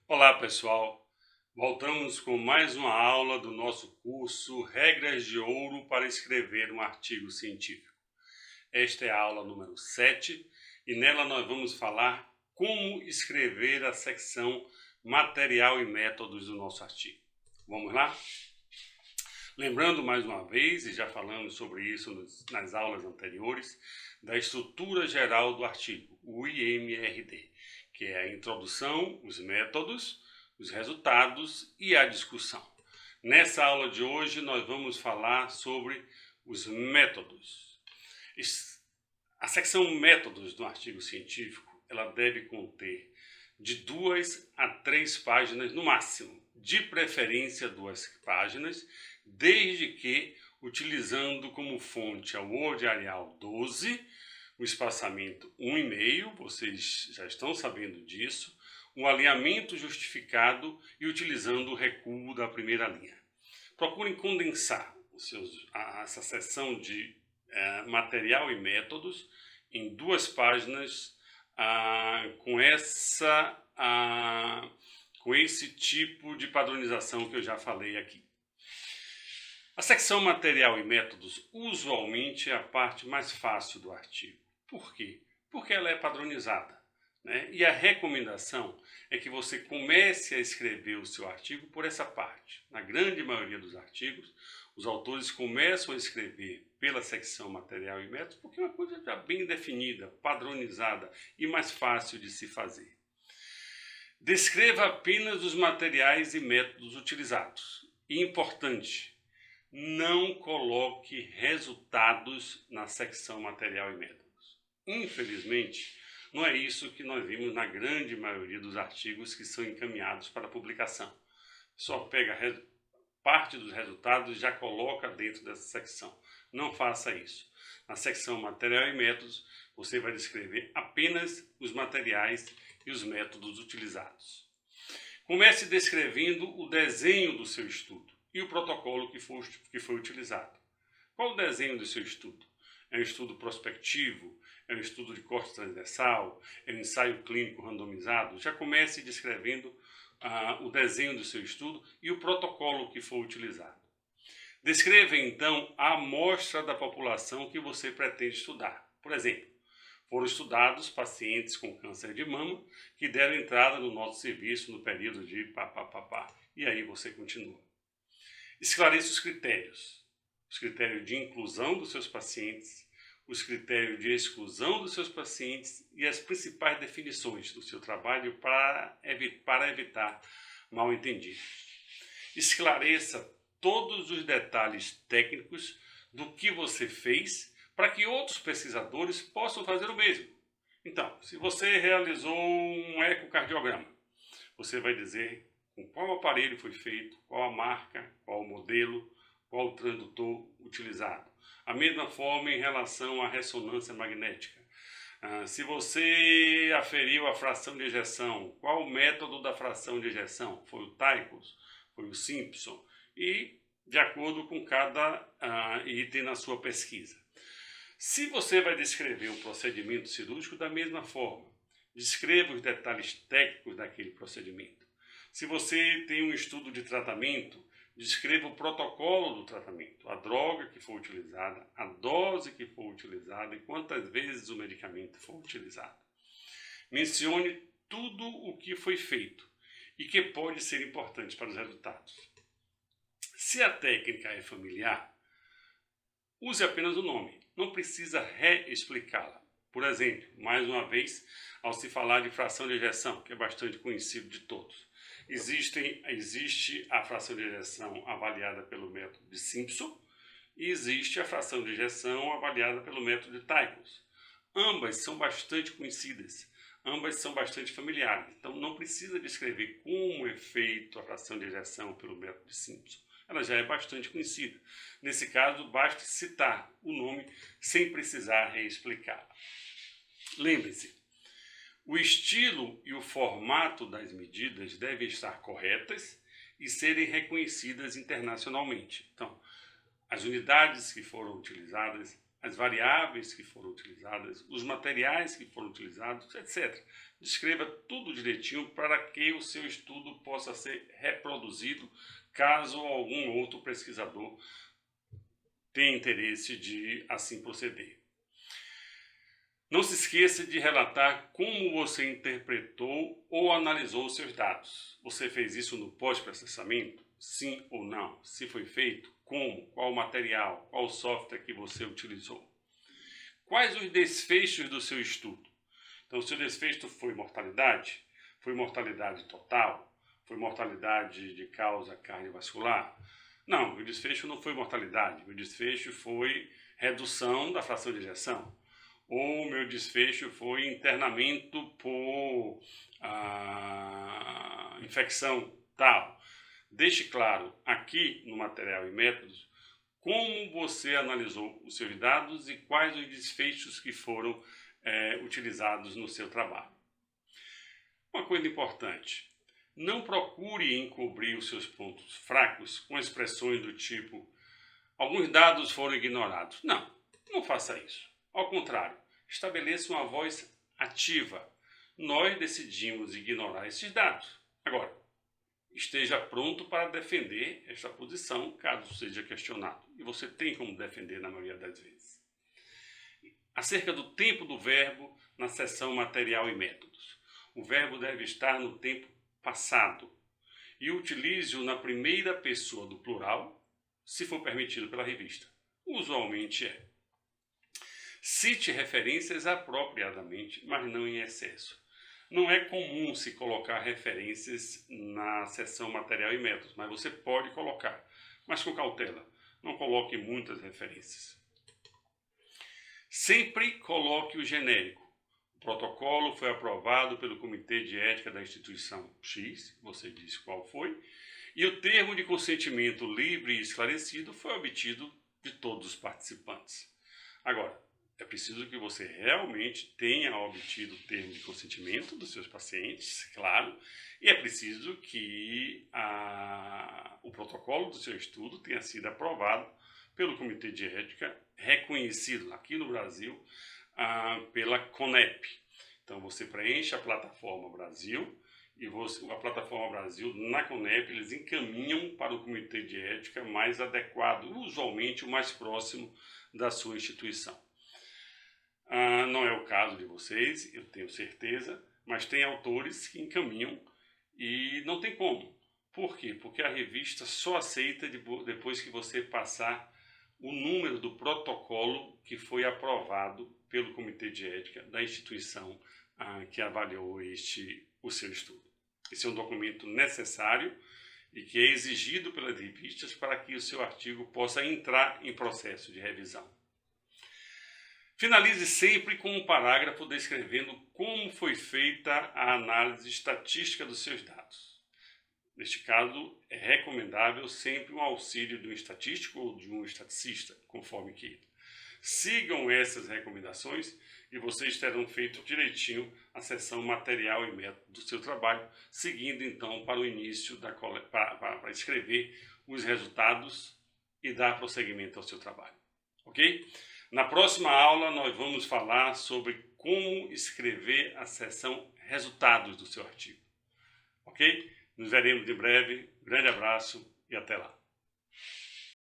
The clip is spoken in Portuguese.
Olá, pessoal! Voltamos com mais uma aula do nosso curso Regras de Ouro para escrever um artigo científico. Esta é a aula número 7 e nela nós vamos falar como escrever a secção Material e Métodos do nosso artigo. Vamos lá? Lembrando mais uma vez, e já falamos sobre isso nas aulas anteriores, da estrutura geral do artigo, o IMRD, que é a introdução, os métodos, os resultados e a discussão. Nessa aula de hoje nós vamos falar sobre os métodos. A secção métodos do artigo científico, ela deve conter de 2 a 3 páginas no máximo, de preferência 2 páginas, desde que utilizando como fonte a Word Arial 12, o espaçamento 1,5, vocês já estão sabendo disso, um alinhamento justificado e utilizando o recuo da primeira linha. Procurem condensar essa seção de material e métodos em 2 páginas com esse tipo de padronização que eu já falei aqui. A secção material e métodos usualmente é a parte mais fácil do artigo. Por quê? Porque ela é padronizada, né? E a recomendação é que você comece a escrever o seu artigo por essa parte. Na grande maioria dos artigos, os autores começam a escrever pela secção material e métodos porque é uma coisa já bem definida, padronizada e mais fácil de se fazer. Descreva apenas os materiais e métodos utilizados. E importante, não coloque resultados na secção material e métodos. Infelizmente, não é isso que nós vimos na grande maioria dos artigos que são encaminhados para publicação. Só pega parte dos resultados e já coloca dentro dessa secção. Não faça isso. Na secção material e métodos, você vai descrever apenas os materiais e os métodos utilizados. Comece descrevendo o desenho do seu estudo e o protocolo que foi utilizado. Qual o desenho do seu estudo? É um estudo prospectivo? É um estudo de corte transversal? É um ensaio clínico randomizado? Já comece descrevendo o desenho do seu estudo e o protocolo que foi utilizado. Descreva, então, a amostra da população que você pretende estudar. Por exemplo, foram estudados pacientes com câncer de mama que deram entrada no nosso serviço no período de pá. E aí você continua. Esclareça os critérios de inclusão dos seus pacientes, os critérios de exclusão dos seus pacientes e as principais definições do seu trabalho para evitar mal-entendidos. Esclareça todos os detalhes técnicos do que você fez para que outros pesquisadores possam fazer o mesmo. Então, se você realizou um ecocardiograma, você vai dizer com qual aparelho foi feito, qual a marca, qual o modelo, qual o transdutor utilizado. A mesma forma em relação à ressonância magnética. Se você aferiu a fração de ejeção, qual o método da fração de ejeção? Foi o Tychus? Foi o Simpson? E de acordo com cada item na sua pesquisa. Se você vai descrever um procedimento cirúrgico, da mesma forma, descreva os detalhes técnicos daquele procedimento. Se você tem um estudo de tratamento, descreva o protocolo do tratamento, a droga que foi utilizada, a dose que foi utilizada e quantas vezes o medicamento foi utilizado. Mencione tudo o que foi feito e que pode ser importante para os resultados. Se a técnica é familiar, use apenas o nome, não precisa reexplicá-la. Por exemplo, mais uma vez, ao se falar de fração de ejeção, que é bastante conhecido de todos. Existe a fração de ejeção avaliada pelo método de Simpson e existe a fração de ejeção avaliada pelo método de Tychus. Ambas são bastante conhecidas, ambas são bastante familiares, então não precisa descrever como é feita a fração de ejeção pelo método de Simpson. Ela já é bastante conhecida. Nesse caso, basta citar o nome sem precisar reexplicá-la. Lembre-se, o estilo e o formato das medidas devem estar corretas e serem reconhecidas internacionalmente. Então, as unidades que foram utilizadas, as variáveis que foram utilizadas, os materiais que foram utilizados, etc. Descreva tudo direitinho para que o seu estudo possa ser reproduzido caso algum outro pesquisador tenha interesse de assim proceder. Não se esqueça de relatar como você interpretou ou analisou os seus dados. Você fez isso no pós-processamento? Sim ou não? Se foi feito, como? Qual material? Qual software que você utilizou? Quais os desfechos do seu estudo? Então, o seu desfecho foi mortalidade? Foi mortalidade total? Foi mortalidade de causa cardiovascular? Não, o desfecho não foi mortalidade. O desfecho foi redução da fração de ejeção. Ou meu desfecho foi internamento por infecção tal. Deixe claro aqui no material e métodos como você analisou os seus dados e quais os desfechos que foram utilizados no seu trabalho. Uma coisa importante, não procure encobrir os seus pontos fracos com expressões do tipo alguns dados foram ignorados. Não faça isso. Ao contrário, estabeleça uma voz ativa. Nós decidimos ignorar esses dados. Agora, esteja pronto para defender esta posição, caso seja questionado. E você tem como defender na maioria das vezes. Acerca do tempo do verbo na seção material e métodos. O verbo deve estar no tempo passado. E utilize-o na primeira pessoa do plural, se for permitido pela revista. Usualmente é. Cite referências apropriadamente, mas não em excesso. Não é comum se colocar referências na seção material e métodos, mas você pode colocar, mas com cautela. Não coloque muitas referências. Sempre coloque o genérico. O protocolo foi aprovado pelo Comitê de Ética da instituição X, você diz qual foi, e o termo de consentimento livre e esclarecido foi obtido de todos os participantes. Agora, é preciso que você realmente tenha obtido o termo de consentimento dos seus pacientes, claro, e é preciso que o protocolo do seu estudo tenha sido aprovado pelo Comitê de Ética, reconhecido aqui no Brasil pela CONEP. Então, você preenche a plataforma Brasil, e a plataforma Brasil, na CONEP, eles encaminham para o Comitê de Ética mais adequado, usualmente o mais próximo da sua instituição. Não é o caso de vocês, eu tenho certeza, mas tem autores que encaminham e não tem como. Por quê? Porque a revista só aceita depois que você passar o número do protocolo que foi aprovado pelo Comitê de Ética da instituição que avaliou o seu estudo. Esse é um documento necessário e que é exigido pelas revistas para que o seu artigo possa entrar em processo de revisão. Finalize sempre com um parágrafo descrevendo como foi feita a análise estatística dos seus dados. Neste caso, é recomendável sempre um auxílio de um estatístico ou de um estaticista, conforme queira. Sigam essas recomendações e vocês terão feito direitinho a seção material e método do seu trabalho, seguindo então para o início para escrever os resultados e dar prosseguimento ao seu trabalho. Ok? Na próxima aula nós vamos falar sobre como escrever a seção resultados do seu artigo. Ok? Nos veremos em breve. Grande abraço e até lá.